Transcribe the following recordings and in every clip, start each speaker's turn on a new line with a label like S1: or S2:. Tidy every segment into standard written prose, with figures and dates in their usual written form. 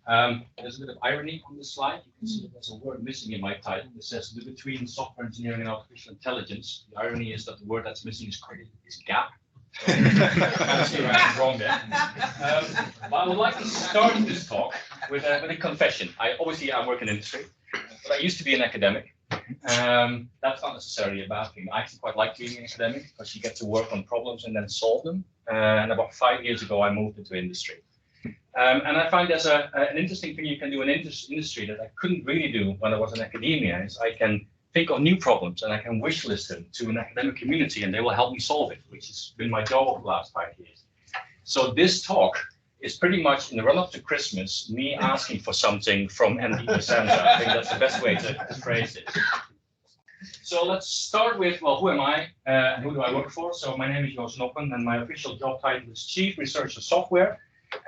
S1: There's a bit of irony on this slide. You can see that there's a word missing in my title. It says the between software engineering and artificial intelligence. The irony is that the word that's missing is gap. So, I'll see where I'm wrong there. But I would like to start this talk with a confession. I work in industry, but I used to be an academic. That's not necessarily a bad thing. I actually quite like being an academic because you get to work on problems and then solve them. And about 5 years ago, I moved into industry. And I find there's an interesting thing you can do in industry that I couldn't really do when I was in academia, is I can think of new problems and I can wish list them to an academic community and they will help me solve it, which has been my job over the last 5 years. So this talk is pretty much in the run up to Christmas, me asking for something from MDE Santa. I think that's the best way to phrase it. So let's start with, well, who am I and who do I work for? So my name is Joost Noppen and my official job title is Chief Researcher Software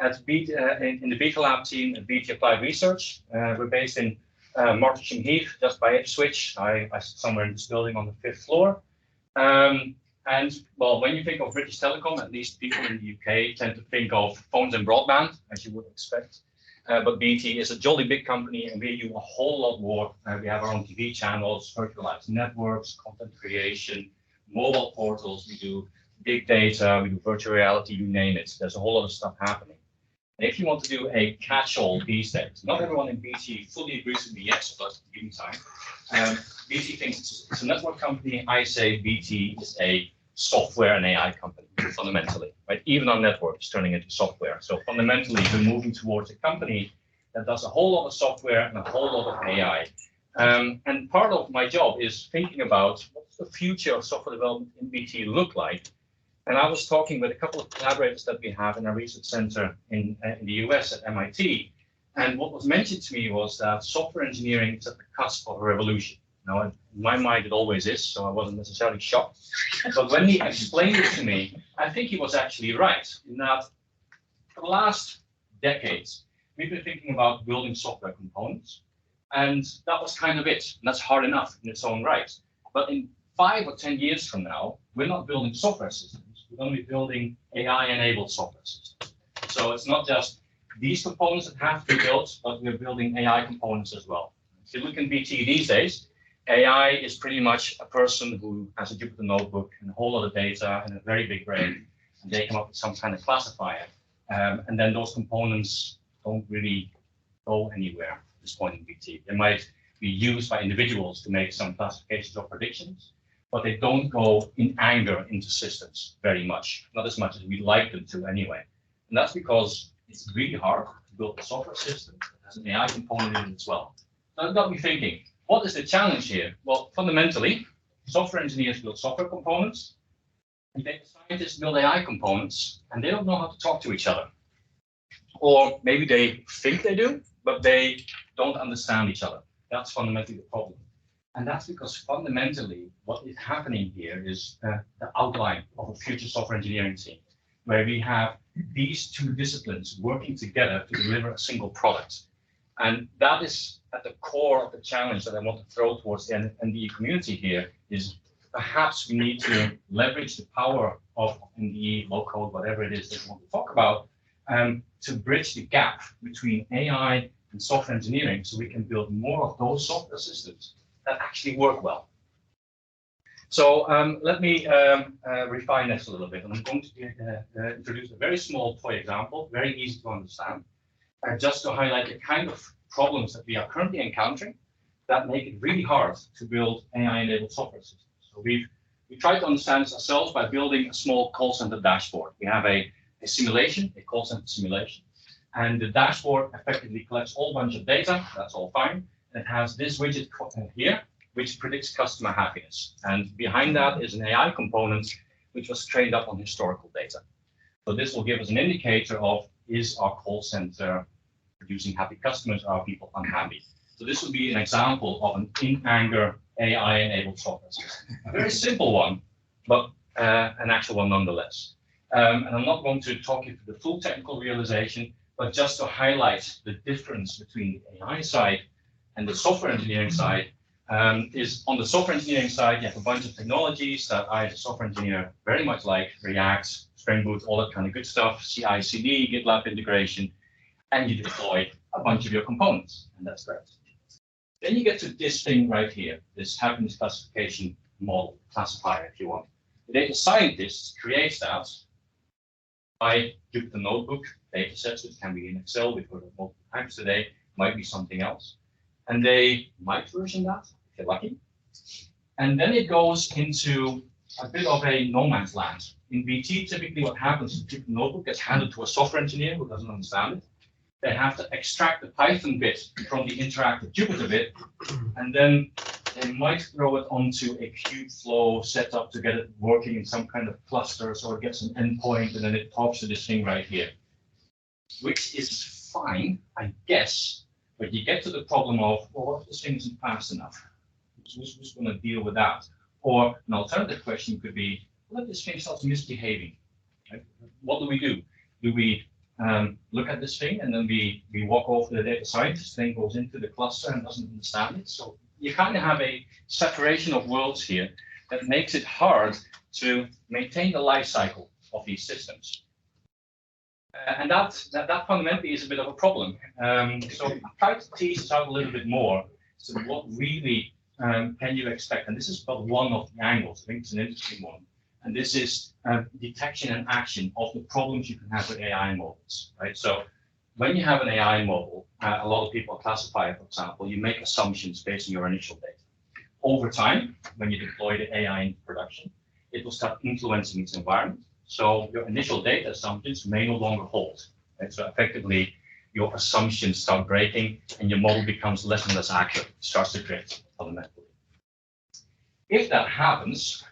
S1: at in the Beta Lab team at BT Applied Research. We're based in Martlesham Heath, just by Ipswich. I somewhere in this building on the 5th floor. And well, when you think of British Telecom, at least people in the UK tend to think of phones and broadband, as you would expect. But BT is a jolly big company and we do a whole lot more. We have our own TV channels, virtualized networks, content creation, mobile portals. We do big data, we do virtual reality, you name it. There's a whole lot of stuff happening. And if you want to do a catch-all these days, not everyone in BT fully agrees with me yet, so that's giving time. BT thinks it's a network company. I say BT is a software and AI company, fundamentally, right? Even our network is turning into software. So fundamentally, we're moving towards a company that does a whole lot of software and a whole lot of AI. And part of my job is thinking about what's the future of software development in BT look like. And I was talking with a couple of collaborators that we have in our research center in the US at MIT. And what was mentioned to me was that software engineering is at the cusp of a revolution. Now, in my mind, it always is, so I wasn't necessarily shocked. But when he explained it to me, I think he was actually right, in that for the last decades, we've been thinking about building software components. And that was kind of it. And that's hard enough in its own right. But in 5 or 10 years from now, we're not building software systems. We're going to be building AI-enabled software systems. So it's not just these components that have to be built, but we're building AI components as well. If you look in BT these days, AI is pretty much a person who has a Jupyter notebook and a whole lot of data and a very big brain, and they come up with some kind of classifier. And then those components don't really go anywhere at this point in BT. They might be used by individuals to make some classifications or predictions, but they don't go in anger into systems very much, not as much as we'd like them to anyway. And that's because it's really hard to build a software system that has an AI component in it as well. So that got me thinking, what is the challenge here? Well, fundamentally, software engineers build software components, and data scientists build AI components, and they don't know how to talk to each other. Or maybe they think they do, but they don't understand each other. That's fundamentally the problem. And that's because fundamentally what is happening here is the outline of a future software engineering team, where we have these two disciplines working together to deliver a single product. And that is at the core of the challenge that I want to throw towards the MDE community here, is perhaps we need to leverage the power of MDE, low code, whatever it is that we want to talk about, to bridge the gap between AI and software engineering so we can build more of those software systems that actually work well. So let me refine this a little bit. And I'm going to introduce a very small toy example, very easy to understand, just to highlight the kind of problems that we are currently encountering that make it really hard to build AI-enabled software systems. So we tried to understand this ourselves by building a small call center dashboard. We have a simulation, a call center simulation, and the dashboard effectively collects a whole bunch of data. That's all fine. It has this widget here, which predicts customer happiness. And behind that is an AI component, which was trained up on historical data. So this will give us an indicator of, is our call center producing happy customers? Are people unhappy? So this would be an example of an in-anger AI-enabled software system. A very simple one, but an actual one nonetheless. And I'm not going to talk you through the full technical realization, but just to highlight the difference between the AI side and the software engineering side, is on the software engineering side, you have a bunch of technologies that I, as a software engineer, very much like: React, Spring Boot, all that kind of good stuff, CI/CD, GitLab integration. and you deploy a bunch of your components, and that's great. Then you get to this thing right here, this happiness classification model, classifier, if you want. The data scientist creates that by Jupyter Notebook data sets, which can be in Excel, we've heard it multiple times today, might be something else. And they might version that, if you're lucky. And then it goes into a bit of a no man's land. In BT, typically what happens is Jupyter Notebook gets handed to a software engineer who doesn't understand it. They have to extract the Python bit from the interactive Jupyter bit, and then they might throw it onto a Kubeflow setup to get it working in some kind of cluster, so it gets an endpoint, and then it talks to this thing right here, which is fine, I guess, but you get to the problem of, well, what if this thing isn't fast enough? Who's going to deal with that? Or an alternative question could be, what if this thing starts misbehaving? Right? What do we do? Do we look at this thing and then we walk off the data scientist, thing goes into the cluster and doesn't understand it? So you kind of have a separation of worlds here that makes it hard to maintain the life cycle of these systems. And that fundamentally is a bit of a problem. So I tried to tease this out a little bit more. So what really can you expect? And this is but one of the angles. I think it's an interesting one. And this is detection and action of the problems you can have with AI models, right? So when you have an AI model, a lot of people classify it, for example, you make assumptions based on your initial data. Over time, when you deploy the AI into production, it will start influencing its environment. So your initial data assumptions may no longer hold, right? So effectively, your assumptions start breaking and your model becomes less and less accurate, it starts to drift fundamentally. If that happens,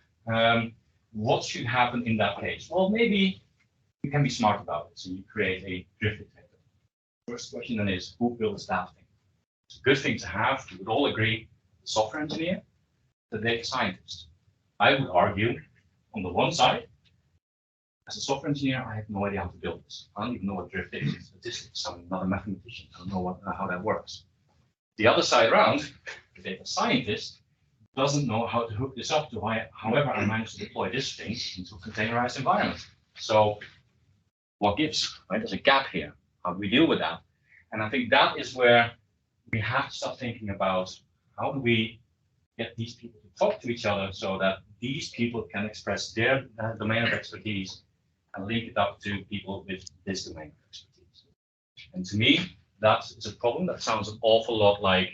S1: what should happen in that case? Well, maybe you can be smart about it. So you create a drift detector. First question then is, who builds that thing? It's a good thing to have. You would all agree, the software engineer, the data scientist. I would argue, on the one side, as a software engineer, I have no idea how to build this. I don't even know what drift is. It's statistics. I'm not a mathematician. I don't know how that works. The other side around, the data scientist, doesn't know how to hook this up to however I manage to deploy this thing into a containerized environment. So what gives? Right? There's a gap here. How do we deal with that? And I think that is where we have to start thinking about how do we get these people to talk to each other so that these people can express their domain of expertise and link it up to people with this domain of expertise. And to me, that is a problem that sounds an awful lot like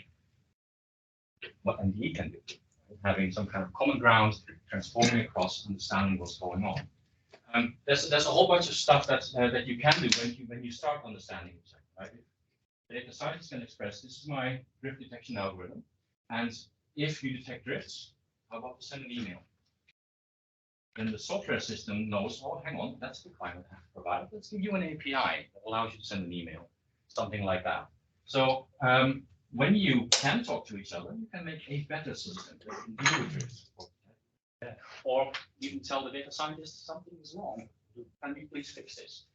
S1: what MDE can do. Having some kind of common ground, transforming across, understanding what's going on. There's a whole bunch of stuff that you can do when you start understanding each other. Right? The data scientist can express, this is my drift detection algorithm, and if you detect drifts, how about to send an email? Then the software system knows, oh, hang on, that's the requirement I have to provide. Let's give you an API that allows you to send an email, something like that. So when you can talk to each other, you can make a better system that can deal with drifts. Or even tell the data scientist something is wrong. Can you please fix this?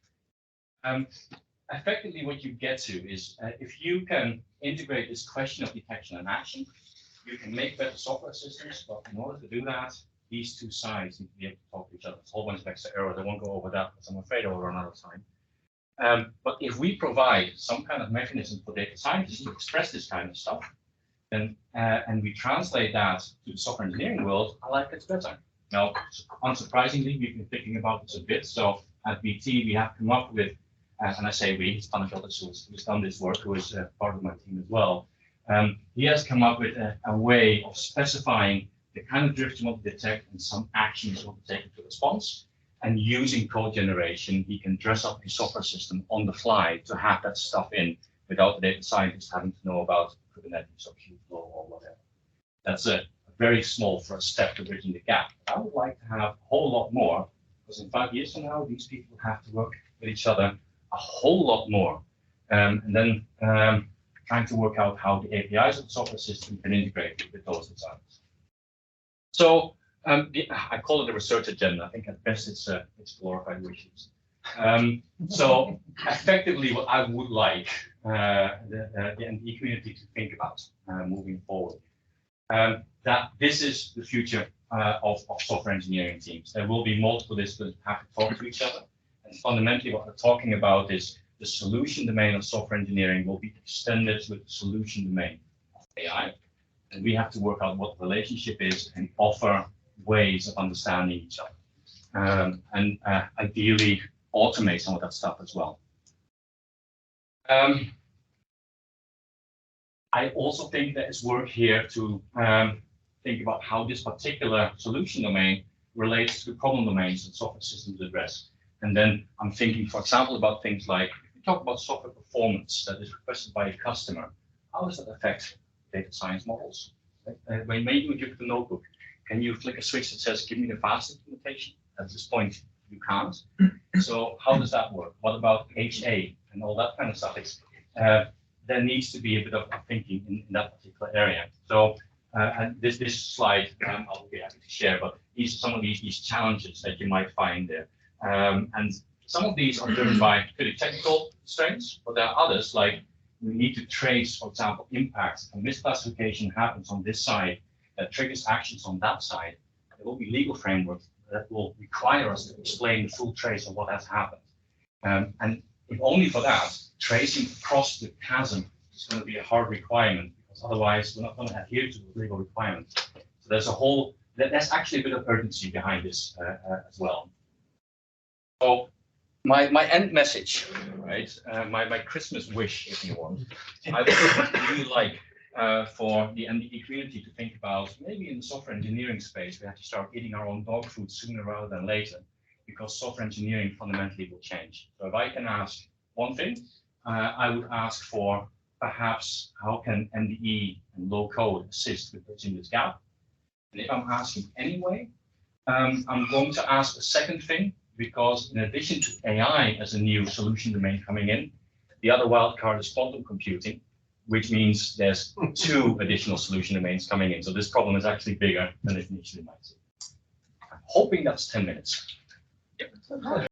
S1: Effectively, what you get to is if you can integrate this question of detection and action, you can make better software systems. But in order to do that, these two sides need to be able to talk to each other. There's a whole bunch of extra errors. I won't go over that because I'm afraid I will run out of time. But if we provide some kind of mechanism for data scientists to express this kind of stuff, then and we translate that to the software engineering world, I like it better. Now, unsurprisingly, we've been thinking about this a bit. So at BT, we have come up with, and I say we, it's Panagiotis who's done this work, who is part of my team as well. He has come up with a way of specifying the kind of drift you want to detect and some actions you want to take into response. And using code generation, he can dress up a software system on the fly to have that stuff in without the data scientist having to know about Kubernetes or Kubeflow or whatever. That's a very small first step to bridging the gap. I would like to have a whole lot more, because in 5 years from now, these people have to work with each other a whole lot more. And then trying to work out how the APIs of the software system can integrate with those designs. So I call it a research agenda. I think at best it's glorified wishes. So effectively, what I would like the MDE community to think about moving forward, that this is the future of software engineering teams. There will be multiple disciplines that have to talk to each other. And fundamentally, what we're talking about is the solution domain of software engineering will be extended with the solution domain of AI. And we have to work out what the relationship is and offer ways of understanding each other. And ideally automate some of that stuff as well. I also think there is work here to think about how this particular solution domain relates to problem domains that software systems address. And then I'm thinking, for example, about things like, if we talk about software performance that is requested by a customer, how does that affect data science models? When you give the notebook, can you flick a switch that says, give me the fast implementation? At this point, you can't. So how does that work? What about HA and all that kind of stuff? There needs to be a bit of thinking in that particular area. So and this slide I'll be happy to share, but these are some of these challenges that you might find there. And some of these are driven by pretty technical constraints, but there are others like we need to trace, for example, impacts. And misclassification happens on this side that triggers actions on that side. There will be legal frameworks that will require us to explain the full trace of what has happened. And if only for that, tracing across the chasm is going to be a hard requirement, because otherwise we're not going to adhere to the legal requirements. So there's actually a bit of urgency behind this as well. So my end message, right? My Christmas wish, if you want, I would really like for the MDE community to think about maybe in the software engineering space, we have to start eating our own dog food sooner rather than later, because software engineering fundamentally will change. So if I can ask one thing, I would ask for perhaps how can MDE and low code assist with bridging this gap? And if I'm asking anyway, I'm going to ask a second thing, because in addition to AI as a new solution domain coming in, the other wildcard is quantum computing, which means there's 2 additional solution domains coming in. So this problem is actually bigger than it initially might seem. I'm hoping that's 10 minutes. Yep.